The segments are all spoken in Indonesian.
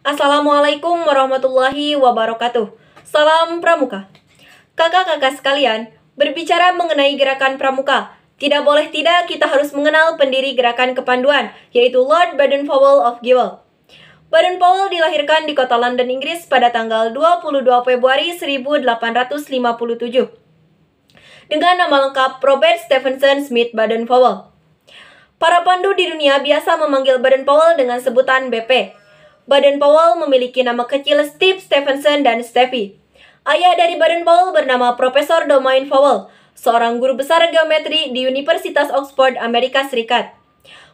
Assalamualaikum warahmatullahi wabarakatuh. Salam Pramuka. Kakak-kakak sekalian, berbicara mengenai gerakan Pramuka, tidak boleh tidak kita harus mengenal pendiri gerakan kepanduan, yaitu Lord Baden-Powell of Gewel. Baden-Powell dilahirkan di kota London, Inggris pada tanggal 22 Februari 1857 dengan nama lengkap Robert Stephenson Smith Baden-Powell. Para pandu di dunia biasa memanggil Baden-Powell dengan sebutan BP. Baden-Powell memiliki nama kecil Steve Stephenson dan Steffi. Ayah dari Baden-Powell bernama Profesor Domain Powell, seorang guru besar geometri di Universitas Oxford, Amerika Serikat.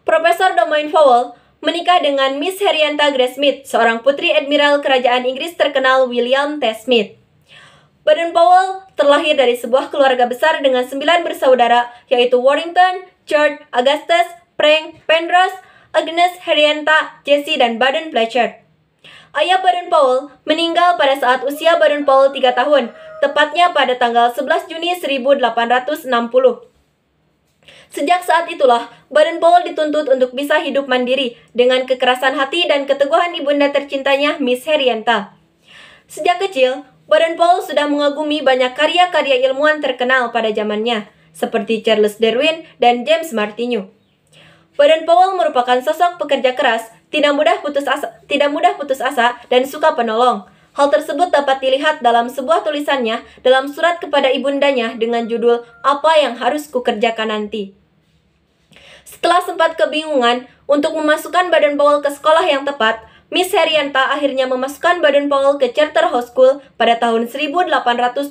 Profesor Domain Powell menikah dengan Miss Henrietta Grace Smith, seorang putri admiral kerajaan Inggris terkenal William T. Smith. Baden-Powell terlahir dari sebuah keluarga besar dengan 9 bersaudara, yaitu Warrington, George, Augustus, Frank, Penrose, Agnes, Henrietta, Jessie, dan Baden-Fletcher. Ayah Baden-Powell meninggal pada saat usia Baden-Powell 3 tahun, tepatnya pada tanggal 11 Juni 1860. Sejak saat itulah, Baden-Powell dituntut untuk bisa hidup mandiri dengan kekerasan hati dan keteguhan ibunda tercintanya, Miss Henrietta. Sejak kecil, Baden-Powell sudah mengagumi banyak karya-karya ilmuwan terkenal pada zamannya, seperti Charles Darwin dan James Martineau. Baden-Powell merupakan sosok pekerja keras, tidak mudah putus asa, dan suka penolong. Hal tersebut dapat dilihat dalam sebuah tulisannya dalam surat kepada ibundanya dengan judul "Apa yang harus kukerjakan nanti". Setelah sempat kebingungan untuk memasukkan Baden-Powell ke sekolah yang tepat, Miss Henrietta akhirnya memasukkan Baden-Powell ke Charterhouse School pada tahun 1870.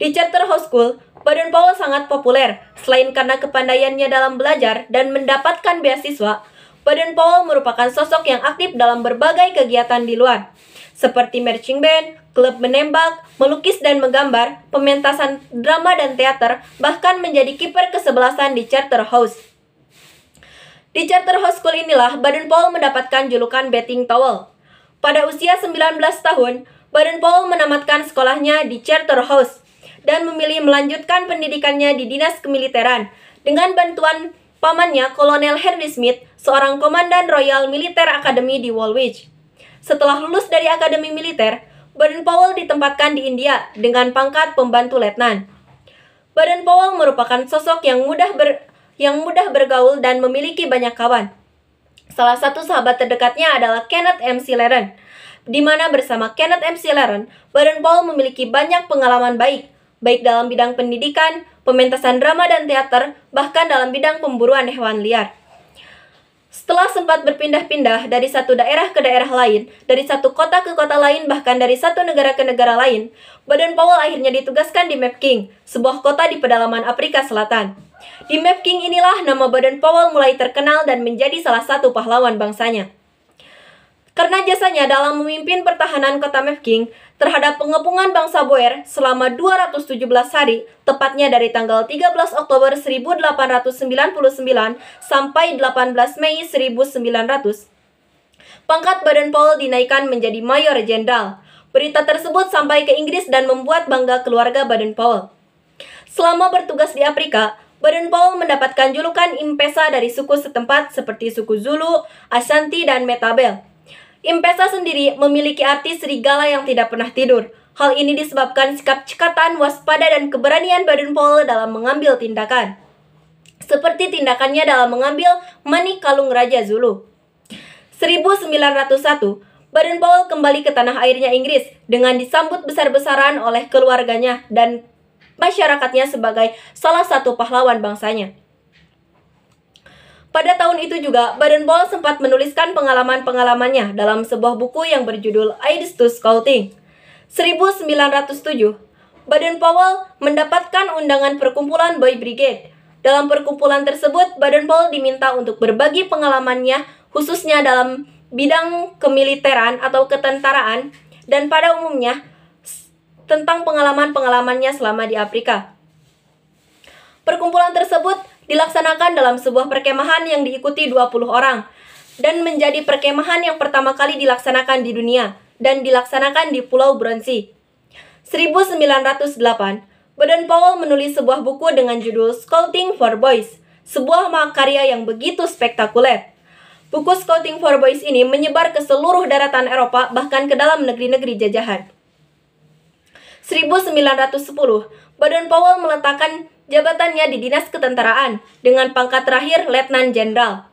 Di Charterhouse School, Baden-Powell sangat populer. Selain karena kepandaiannya dalam belajar dan mendapatkan beasiswa, Baden-Powell merupakan sosok yang aktif dalam berbagai kegiatan di luar, seperti marching band, klub menembak, melukis dan menggambar, pementasan drama dan teater, bahkan menjadi kiper kesebelasan di Charterhouse. Di Charterhouse School inilah Baden-Powell mendapatkan julukan Batting Towel. Pada usia 19 tahun, Baden-Powell menamatkan sekolahnya di Charterhouse dan memilih melanjutkan pendidikannya di dinas kemiliteran dengan bantuan pamannya Kolonel Henry Smith, seorang komandan Royal Military Academy di Woolwich. Setelah lulus dari akademi militer, Baden-Powell ditempatkan di India dengan pangkat pembantu letnan. Baden-Powell merupakan sosok yang mudah bergaul dan memiliki banyak kawan. Salah satu sahabat terdekatnya adalah Kenneth McLaren, di mana bersama Kenneth McLaren, Baden-Powell memiliki banyak pengalaman baik dalam bidang pendidikan, pementasan drama dan teater, bahkan dalam bidang pemburuan hewan liar. Setelah sempat berpindah-pindah dari satu daerah ke daerah lain, dari satu kota ke kota lain, bahkan dari satu negara ke negara lain, Baden-Powell akhirnya ditugaskan di Mafeking, sebuah kota di pedalaman Afrika Selatan. Di Mafeking inilah nama Baden-Powell mulai terkenal dan menjadi salah satu pahlawan bangsanya. Karena jasanya dalam memimpin pertahanan kota Mafeking terhadap pengepungan bangsa Boer selama 217 hari, tepatnya dari tanggal 13 Oktober 1899 sampai 18 Mei 1900, pangkat Baden-Powell dinaikkan menjadi Mayor Jenderal. Berita tersebut sampai ke Inggris dan membuat bangga keluarga Baden-Powell. Selama bertugas di Afrika, Baden-Powell mendapatkan julukan Impesa dari suku setempat seperti suku Zulu, Ashanti, dan Metabel. Impesa sendiri memiliki arti serigala yang tidak pernah tidur. Hal ini disebabkan sikap cekatan, waspada, dan keberanian Baden-Powell dalam mengambil tindakan. Seperti tindakannya dalam mengambil manik kalung Raja Zulu. 1901, Baden-Powell kembali ke tanah airnya Inggris dengan disambut besar-besaran oleh keluarganya dan masyarakatnya sebagai salah satu pahlawan bangsanya. Pada tahun itu juga, Baden-Powell sempat menuliskan pengalaman-pengalamannya dalam sebuah buku yang berjudul Aids to Scouting. 1907, Baden-Powell mendapatkan undangan perkumpulan Boy Brigade. Dalam perkumpulan tersebut, Baden-Powell diminta untuk berbagi pengalamannya, khususnya dalam bidang kemiliteran atau ketentaraan, dan pada umumnya tentang pengalaman-pengalamannya selama di Afrika. Perkumpulan tersebut dilaksanakan dalam sebuah perkemahan yang diikuti 20 orang dan menjadi perkemahan yang pertama kali dilaksanakan di dunia dan dilaksanakan di Pulau Brunei. 1908, Baden-Powell menulis sebuah buku dengan judul Scouting for Boys, sebuah mahakarya yang begitu spektakuler. Buku Scouting for Boys ini menyebar ke seluruh daratan Eropa, bahkan ke dalam negeri-negeri jajahan. 1910, Baden-Powell meletakkan jabatannya di Dinas Ketenteraan dengan pangkat terakhir Letnan Jenderal.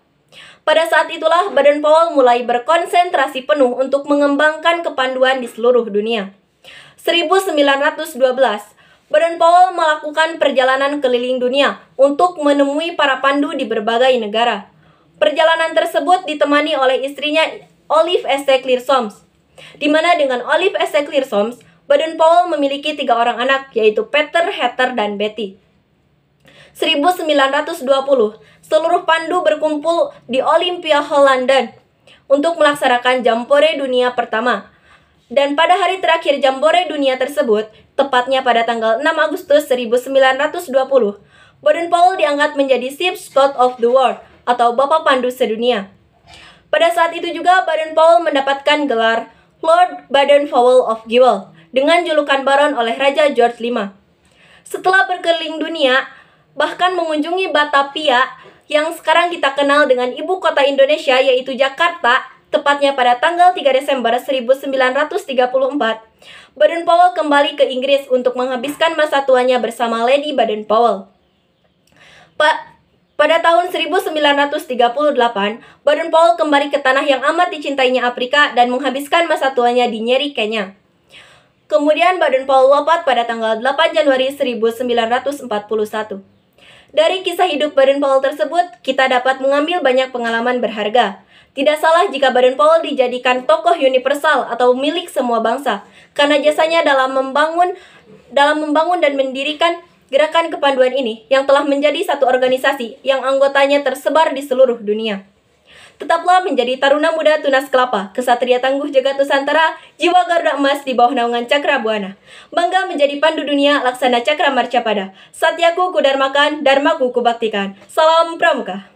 Pada saat itulah Baden-Powell mulai berkonsentrasi penuh untuk mengembangkan kepanduan di seluruh dunia. 1912, Baden-Powell melakukan perjalanan keliling dunia untuk menemui para pandu di berbagai negara. Perjalanan tersebut ditemani oleh istrinya Olive Esse Solms, di mana dengan Olive Esse Solms, Baden-Powell memiliki 3 orang anak, yaitu Peter, Heather, dan Betty. 1920, seluruh pandu berkumpul di Olympia Hall London untuk melaksanakan Jambore Dunia pertama. Dan pada hari terakhir Jambore Dunia tersebut, tepatnya pada tanggal 6 Agustus 1920, Baden-Powell diangkat menjadi Chief Scout of the World, atau Bapak Pandu Sedunia. Pada saat itu juga Baden-Powell mendapatkan gelar Lord Baden-Powell of Jewel dengan julukan Baron oleh Raja George V. Setelah berkeliling dunia, bahkan mengunjungi Batavia yang sekarang kita kenal dengan ibu kota Indonesia yaitu Jakarta, tepatnya pada tanggal 3 Desember 1934, Baden-Powell kembali ke Inggris untuk menghabiskan masa tuanya bersama Lady Baden-Powell. Pada tahun 1938, Baden-Powell kembali ke tanah yang amat dicintainya Afrika dan menghabiskan masa tuanya di Nyeri, Kenya. Kemudian Baden-Powell wafat pada tanggal 8 Januari 1941. Dari kisah hidup Baden-Powell tersebut, kita dapat mengambil banyak pengalaman berharga. Tidak salah jika Baden-Powell dijadikan tokoh universal atau milik semua bangsa, karena jasanya dalam membangun dan mendirikan gerakan kepanduan ini yang telah menjadi satu organisasi yang anggotanya tersebar di seluruh dunia. Tetaplah menjadi taruna muda tunas kelapa, kesatria tangguh jagat Nusantara, jiwa Garuda emas di bawah naungan Cakra Buana. Bangga menjadi pandu dunia laksana Cakra Marcapada. Satyaku kudarmakan, dharmaku kubaktikan. Salam Pramuka.